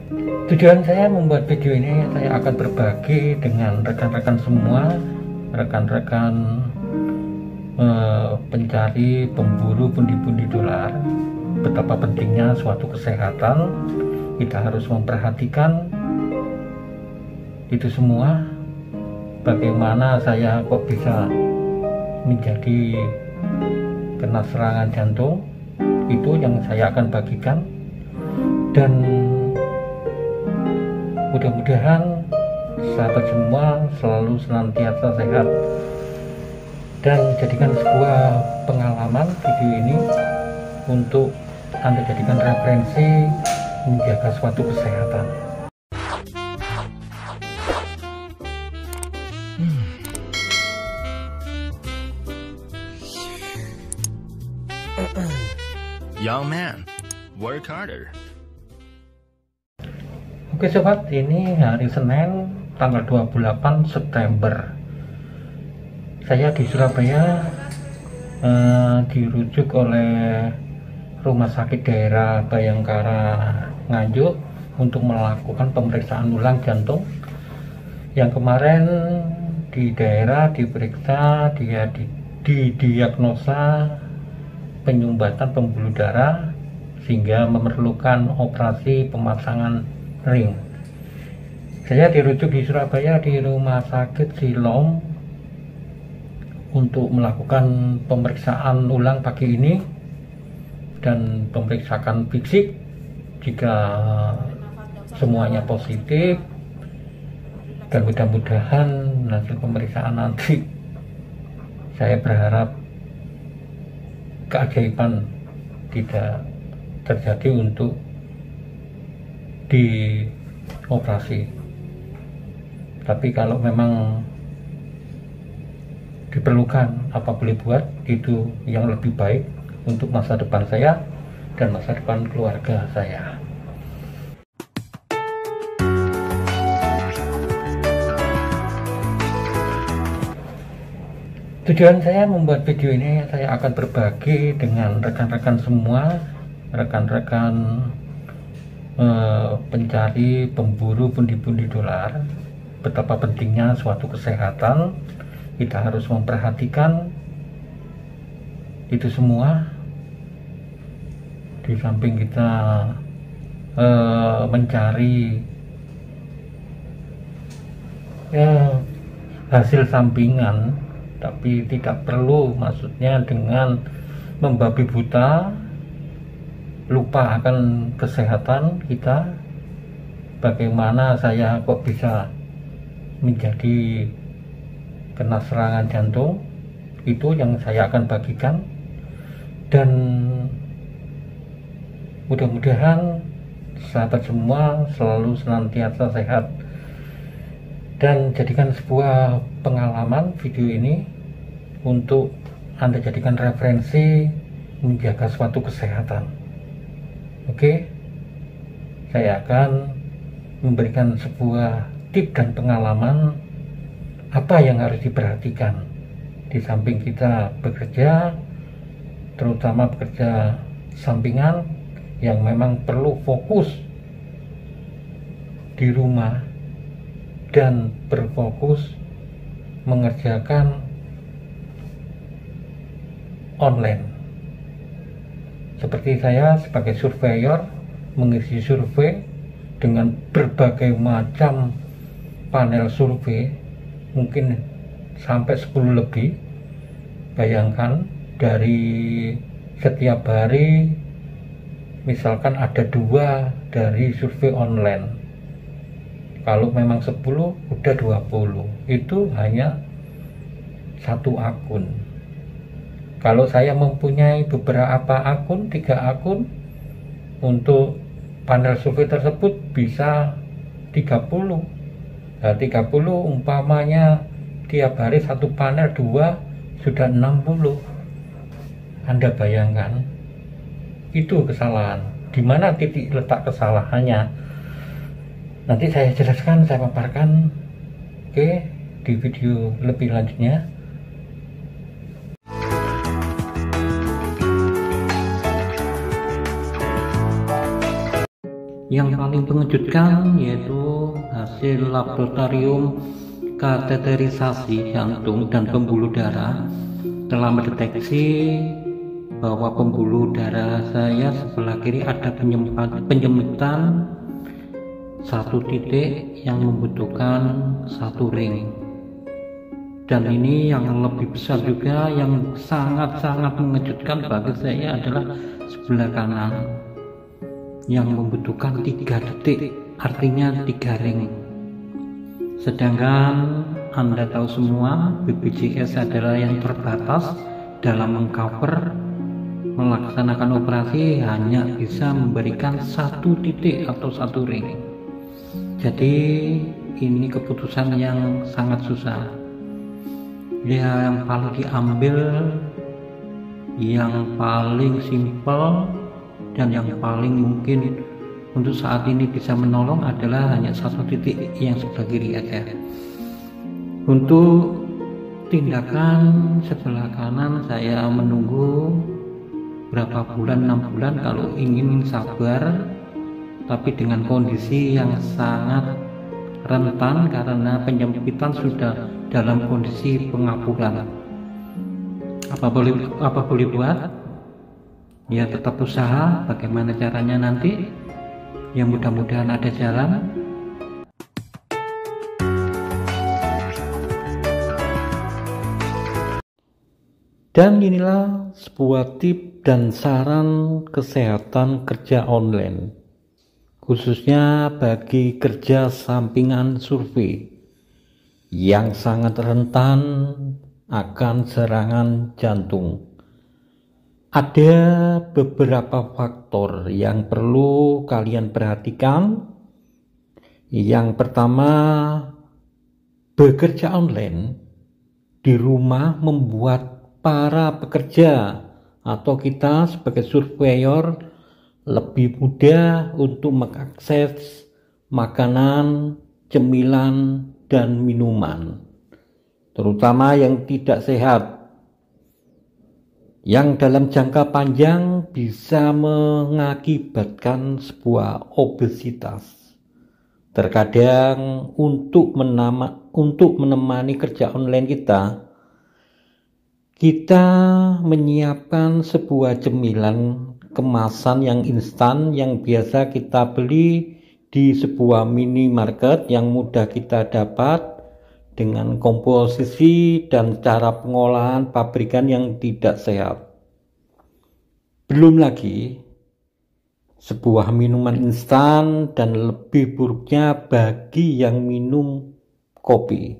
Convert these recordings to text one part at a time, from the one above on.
Tujuan saya membuat video ini, saya akan berbagi dengan rekan-rekan semua, rekan-rekan pencari pemburu pundi-pundi dolar, betapa pentingnya suatu kesehatan. Kita harus memperhatikan itu semua. Bagaimana saya kok bisa menjadi kena serangan jantung, itu yang saya akan bagikan. Dan mudah-mudahan sahabat semua selalu senantiasa sehat, dan jadikan sebuah pengalaman video ini untuk Anda jadikan referensi menjaga suatu kesehatan. Young man, work harder. Oke sobat, ini hari Senin tanggal 28 September. Saya di Surabaya dirujuk oleh Rumah Sakit Daerah Bayangkara Nganjuk untuk melakukan pemeriksaan ulang jantung. Yang kemarin di daerah diperiksa, dia didiagnosa penyumbatan pembuluh darah sehingga memerlukan operasi pemasangan ring. Saya dirujuk di Surabaya di Rumah Sakit Silom untuk melakukan pemeriksaan ulang pagi ini dan pemeriksaan fisik. Jika semuanya positif dan mudah-mudahan hasil pemeriksaan nanti, saya berharap keajaiban tidak terjadi untuk dioperasi. Tapi kalau memang diperlukan, apa boleh buat, itu yang lebih baik untuk masa depan saya dan masa depan keluarga saya. Tujuan saya membuat video ini, saya akan berbagi dengan rekan-rekan semua, rekan-rekan pencari pemburu pundi-pundi dolar, betapa pentingnya suatu kesehatan. Kita harus memperhatikan itu semua. Di samping kita mencari hasil sampingan, tapi tidak perlu maksudnya dengan membabi buta, lupa akan kesehatan kita. Bagaimana saya kok bisa menjadi kena serangan jantung, itu yang saya akan bagikan. Dan mudah-mudahan sahabat semua selalu senantiasa sehat, dan jadikan sebuah pengalaman video ini untuk Anda jadikan referensi menjaga suatu kesehatan. Oke, saya akan memberikan sebuah tip dan pengalaman apa yang harus diperhatikan di samping kita bekerja, terutama bekerja sampingan yang memang perlu fokus di rumah dan berfokus mengerjakan online. Seperti saya sebagai surveyor mengisi survei dengan berbagai macam panel survei, mungkin sampai 10 lebih. Bayangkan dari setiap hari misalkan ada 2 dari survei online. Kalau memang 10 udah 20, itu hanya satu akun. Kalau saya mempunyai beberapa akun, 3 akun, untuk panel survei tersebut bisa 30. Nah, 30 umpamanya tiap hari satu panel 2, sudah 60. Anda bayangkan, itu kesalahan. Di mana titik letak kesalahannya? Nanti saya jelaskan, saya paparkan, oke, di video lebih lanjutnya. Yang paling mengejutkan yaitu hasil laboratorium kateterisasi jantung dan pembuluh darah telah mendeteksi bahwa pembuluh darah saya sebelah kiri ada penyempitan satu titik yang membutuhkan satu ring. Dan ini yang lebih besar juga, yang sangat-sangat mengejutkan bagi saya adalah sebelah kanan yang membutuhkan 3 detik, artinya 3 ring. Sedangkan Anda tahu semua BPJS adalah yang terbatas dalam mengcover melaksanakan operasi, hanya bisa memberikan 1 titik atau 1 ring. Jadi ini keputusan yang sangat susah. Ya, yang paling diambil, yang paling simpel dan yang paling mungkin untuk saat ini bisa menolong adalah hanya 1 titik yang sebelah kiri aja. Untuk tindakan sebelah kanan saya menunggu berapa bulan, 6 bulan kalau ingin sabar, tapi dengan kondisi yang sangat rentan karena penyempitan sudah dalam kondisi pengapuran. Apa boleh buat? Ya tetap usaha. Bagaimana caranya nanti? Ya mudah-mudahan ada jalan. Dan inilah sebuah tip dan saran kesehatan kerja online, khususnya bagi kerja sampingan survei yang sangat rentan akan serangan jantung. Ada beberapa faktor yang perlu kalian perhatikan. Yang pertama, bekerja online di rumah membuat para pekerja atau kita sebagai surveyor lebih mudah untuk mengakses makanan, cemilan, dan minuman, terutama yang tidak sehat, yang dalam jangka panjang bisa mengakibatkan sebuah obesitas. Terkadang untuk menemani kerja online kita menyiapkan sebuah cemilan kemasan yang instan yang biasa kita beli di sebuah minimarket yang mudah kita dapat dengan komposisi dan cara pengolahan pabrikan yang tidak sehat. Belum lagi sebuah minuman instan, dan lebih buruknya bagi yang minum kopi.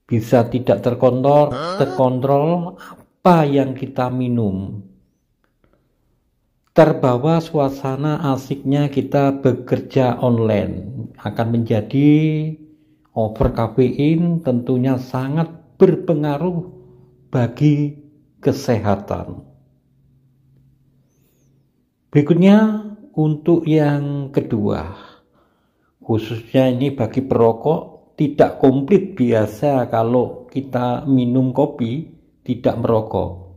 Bisa tidak terkontrol apa yang kita minum. Terbawa suasana asiknya kita bekerja online, akan menjadi over kafein, tentunya sangat berpengaruh bagi kesehatan. Berikutnya untuk yang kedua, khususnya ini bagi perokok, tidak komplit biasa kalau kita minum kopi tidak merokok.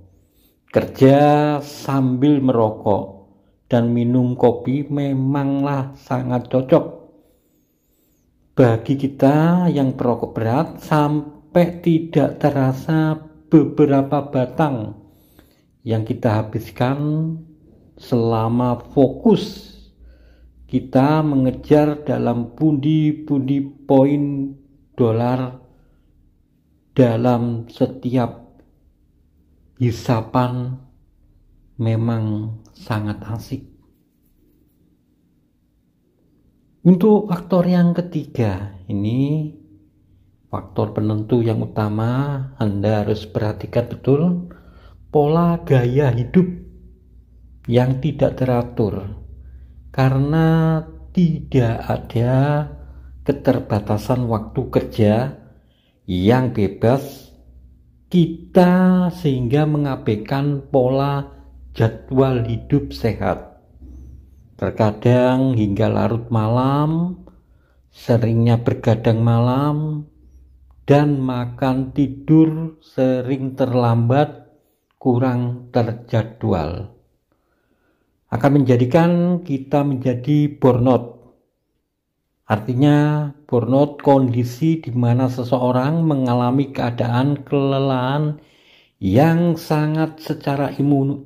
Kerja sambil merokok dan minum kopi memanglah sangat cocok bagi kita yang perokok berat, sampai tidak terasa beberapa batang yang kita habiskan selama fokus kita mengejar dalam pundi-pundi poin dolar dalam setiap hisapan, memang sangat asik. Untuk faktor yang ketiga, ini faktor penentu yang utama, Anda harus perhatikan betul pola gaya hidup yang tidak teratur, karena tidak ada keterbatasan waktu kerja yang bebas kita, sehingga mengabaikan pola jadwal hidup sehat. Terkadang hingga larut malam, seringnya bergadang malam, dan makan tidur sering terlambat, kurang terjadwal. akan menjadikan kita menjadi burnout. Artinya burnout kondisi di mana seseorang mengalami keadaan kelelahan yang sangat secara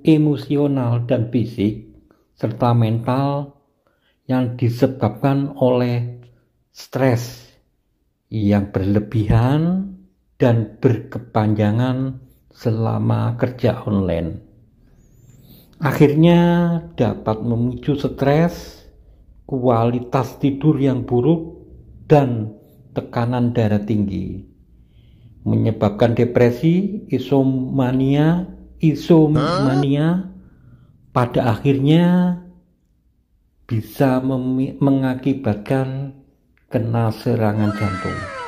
emosional dan fisik serta mental yang disebabkan oleh stres yang berlebihan dan berkepanjangan selama kerja online. Akhirnya dapat memicu stres, kualitas tidur yang buruk, dan tekanan darah tinggi, menyebabkan depresi, isomania, pada akhirnya bisa mengakibatkan kena serangan jantung.